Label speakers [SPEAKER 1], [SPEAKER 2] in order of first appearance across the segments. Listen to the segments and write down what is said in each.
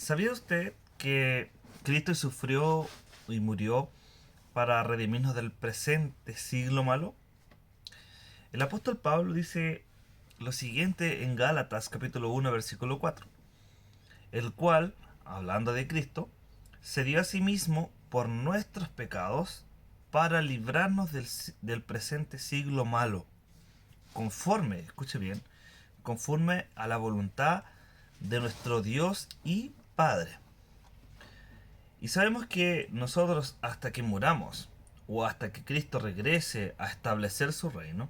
[SPEAKER 1] ¿Sabía usted que Cristo sufrió y murió para redimirnos del presente siglo malo? El apóstol Pablo dice lo siguiente en Gálatas capítulo 1 versículo 4, el cual, hablando de Cristo, se dio a sí mismo por nuestros pecados para librarnos del presente siglo malo, conforme, escuche bien, conforme a la voluntad de nuestro Dios y Padre. Y sabemos que nosotros hasta que muramos o hasta que Cristo regrese a establecer su reino,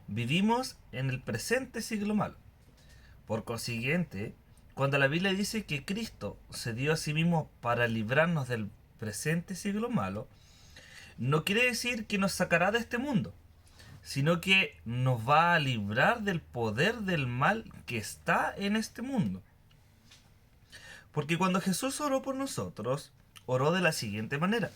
[SPEAKER 1] vivimos en el presente siglo malo. Por consiguiente, cuando la Biblia dice que Cristo se dio a sí mismo para librarnos del presente siglo malo, no quiere decir que nos sacará de este mundo, sino que nos va a librar del poder del mal que está en este mundo. Porque cuando Jesús oró por nosotros, oró de la siguiente manera: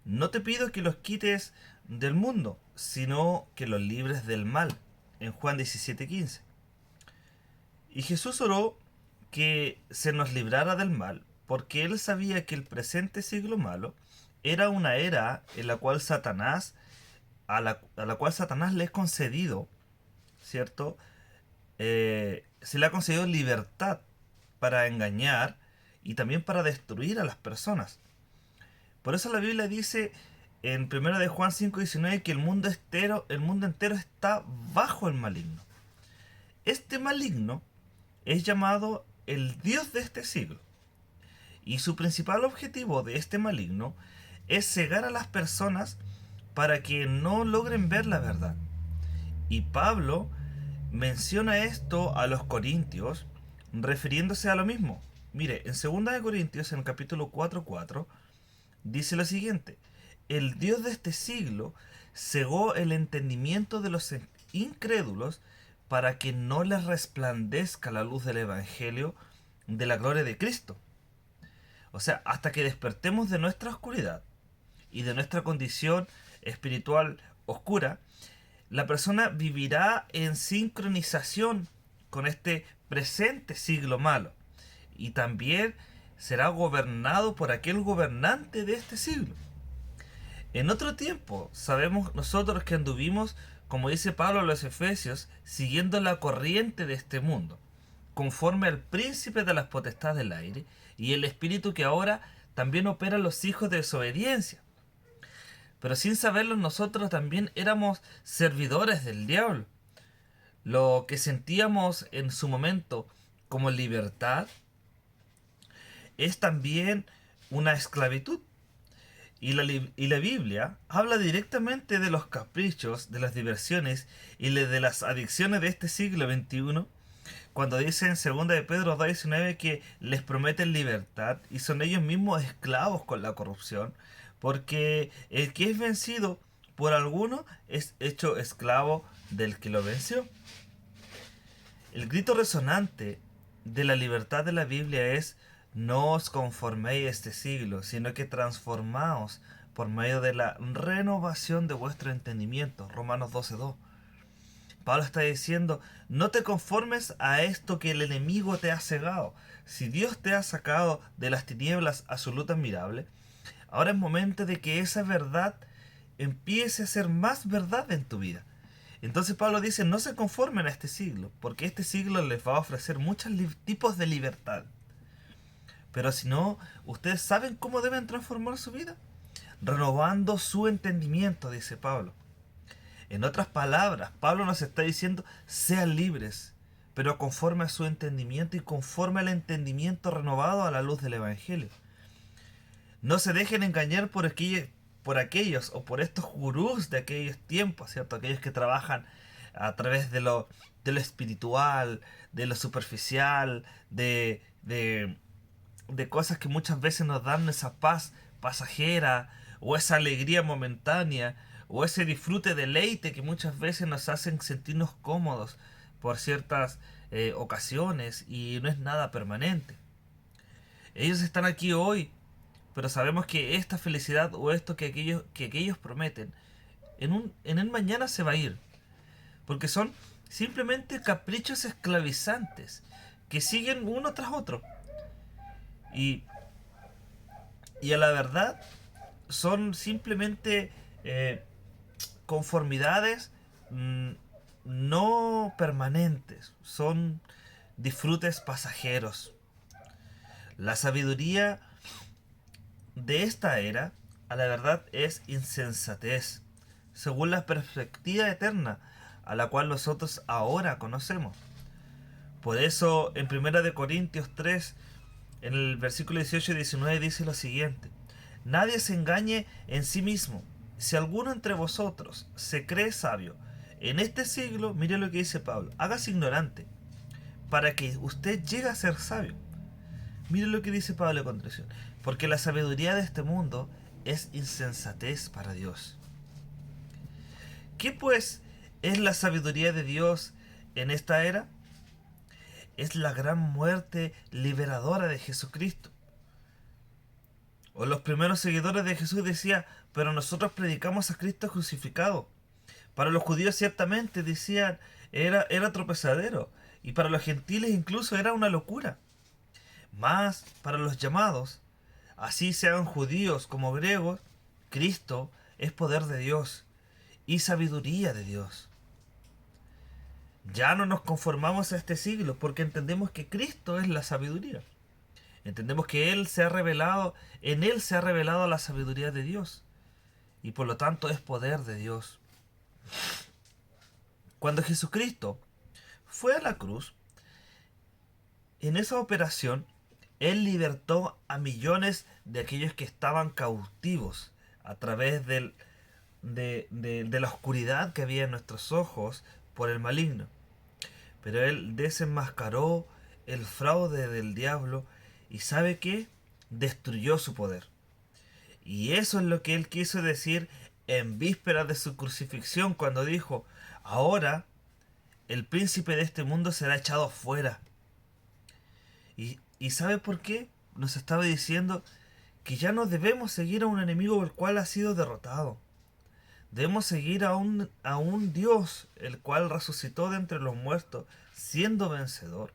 [SPEAKER 1] no te pido que los quites del mundo, sino que los libres del mal. En Juan 17:15. Y Jesús oró que se nos librara del mal, porque él sabía que el presente siglo malo era una era en la cual Satanás, a la cual Satanás le es concedido, ¿cierto? Se le ha concedido libertad para engañar y también para destruir a las personas. Por eso la Biblia dice en 1 de Juan 5:19 que el mundo entero está bajo el maligno. Este maligno es llamado el Dios de este siglo. Y su principal objetivo de este maligno es cegar a las personas para que no logren ver la verdad. Y Pablo menciona esto a los corintios refiriéndose a lo mismo. Mire, en 2 de Corintios, en el capítulo 4:4, dice lo siguiente: el Dios de este siglo cegó el entendimiento de los incrédulos para que no les resplandezca la luz del Evangelio de la gloria de Cristo. O sea, hasta que despertemos de nuestra oscuridad y de nuestra condición espiritual oscura, la persona vivirá en sincronización con este presente siglo malo y también será gobernado por aquel gobernante de este siglo. En otro tiempo, sabemos nosotros que anduvimos, como dice Pablo a los Efesios, siguiendo la corriente de este mundo, conforme al príncipe de las potestades del aire y el espíritu que ahora también opera en los hijos de desobediencia. Pero sin saberlo, nosotros también éramos servidores del diablo. Lo que sentíamos en su momento como libertad es también una esclavitud. Y la Biblia habla directamente de los caprichos, de las diversiones y de las adicciones de este siglo XXI, cuando dice en 2 de Pedro 2:19 que les prometen libertad y son ellos mismos esclavos con la corrupción, porque el que es vencido por alguno es hecho esclavo del que lo venció. El grito resonante de la libertad de la Biblia es: no os conforméis a este siglo, sino que transformaos por medio de la renovación de vuestro entendimiento. Romanos 12:2. Pablo está diciendo: no te conformes a esto que el enemigo te ha cegado. Si Dios te ha sacado de las tinieblas a su luz admirable, ahora es momento de que esa verdad empiece a ser más verdad en tu vida. Entonces Pablo dice: no se conformen a este siglo, porque este siglo les va a ofrecer muchos tipos de libertad. Pero si no, ustedes saben cómo deben transformar su vida, renovando su entendimiento, dice Pablo. En otras palabras, Pablo nos está diciendo: sean libres, pero conforme a su entendimiento y conforme al entendimiento renovado a la luz del Evangelio. No se dejen engañar por aquellos o por estos gurús de aquellos tiempos, ¿cierto? Aquellos que trabajan a través de lo espiritual, de lo superficial, de cosas que muchas veces nos dan esa paz pasajera o esa alegría momentánea o ese disfrute, deleite que muchas veces nos hacen sentirnos cómodos por ciertas ocasiones y no es nada permanente. Ellos están aquí hoy, pero sabemos que esta felicidad o esto que aquellos prometen en el mañana se va a ir, porque son simplemente caprichos esclavizantes que siguen uno tras otro. Y, y a la verdad son simplemente conformidades mm, no permanentes, son disfrutes pasajeros. La sabiduría de esta era, a la verdad, es insensatez, según la perspectiva eterna a la cual nosotros ahora conocemos. Por eso en 1 Corintios 3, en el versículo 18 y 19 dice lo siguiente: nadie se engañe en sí mismo. Si alguno entre vosotros se cree sabio en este siglo, mire lo que dice Pablo: hágase ignorante, para que usted llegue a ser sabio. Mire lo que dice Pablo a continuación: porque la sabiduría de este mundo es insensatez para Dios. ¿Qué pues es la sabiduría de Dios en esta era? Es la gran muerte liberadora de Jesucristo. O los primeros seguidores de Jesús decían: pero nosotros predicamos a Cristo crucificado. Para los judíos ciertamente decían era tropezadero, y para los gentiles incluso era una locura. Mas para los llamados, así sean judíos como griegos, Cristo es poder de Dios y sabiduría de Dios. Ya no nos conformamos a este siglo porque entendemos que Cristo es la sabiduría. Entendemos que Él se ha revelado, en Él se ha revelado la sabiduría de Dios y por lo tanto es poder de Dios. Cuando Jesucristo fue a la cruz, en esa operación, Él libertó a millones de aquellos que estaban cautivos a través de la oscuridad que había en nuestros ojos por el maligno. Pero Él desenmascaró el fraude del diablo y ¿sabe qué? Destruyó su poder. Y eso es lo que Él quiso decir en vísperas de su crucifixión cuando dijo: ahora el príncipe de este mundo será echado fuera. ¿Y sabe por qué? Nos estaba diciendo que ya no debemos seguir a un enemigo el cual ha sido derrotado. Debemos seguir a un Dios el cual resucitó de entre los muertos siendo vencedor.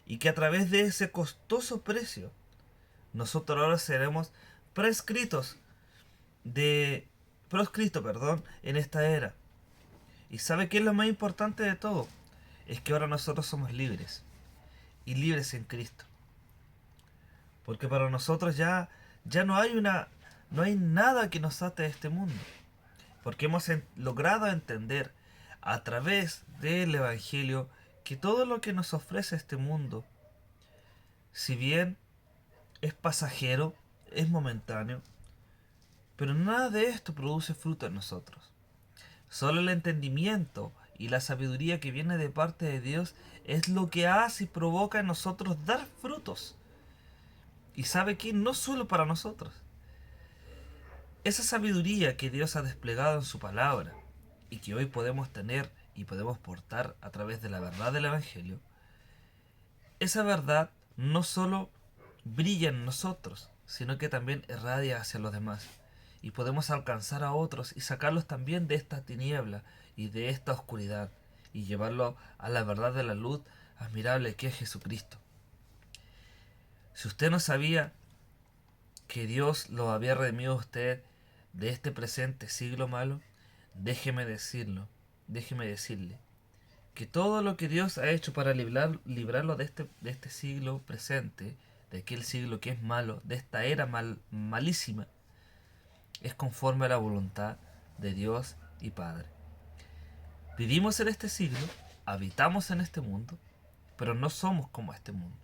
[SPEAKER 1] Y que a través de ese costoso precio nosotros ahora seremos prescritos en esta era. ¿Y sabe qué es lo más importante de todo? Es que ahora nosotros somos libres. Y libres en Cristo. Porque para nosotros ya no hay nada que nos ate a este mundo. Porque hemos logrado entender a través del Evangelio que todo lo que nos ofrece este mundo, si bien es pasajero, es momentáneo, pero nada de esto produce fruto en nosotros. Solo el entendimiento y la sabiduría que viene de parte de Dios es lo que hace y provoca en nosotros dar frutos. Y sabe que no solo para nosotros. Esa sabiduría que Dios ha desplegado en su palabra y que hoy podemos tener y podemos portar a través de la verdad del Evangelio, esa verdad no solo brilla en nosotros, sino que también irradia hacia los demás. Y podemos alcanzar a otros y sacarlos también de esta tiniebla y de esta oscuridad y llevarlos a la verdad de la luz admirable que es Jesucristo. Si usted no sabía que Dios lo había redimido a usted de este presente siglo malo, déjeme decirle que todo lo que Dios ha hecho para librarlo de este siglo presente, de aquel siglo que es malo, de esta era malísima, es conforme a la voluntad de Dios y Padre. Vivimos en este siglo, habitamos en este mundo, pero no somos como este mundo.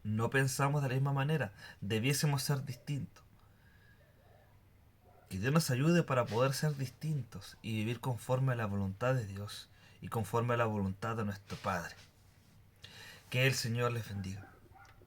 [SPEAKER 1] No pensamos de la misma manera, debiésemos ser distintos. Que Dios nos ayude para poder ser distintos y vivir conforme a la voluntad de Dios y conforme a la voluntad de nuestro Padre. Que el Señor les bendiga.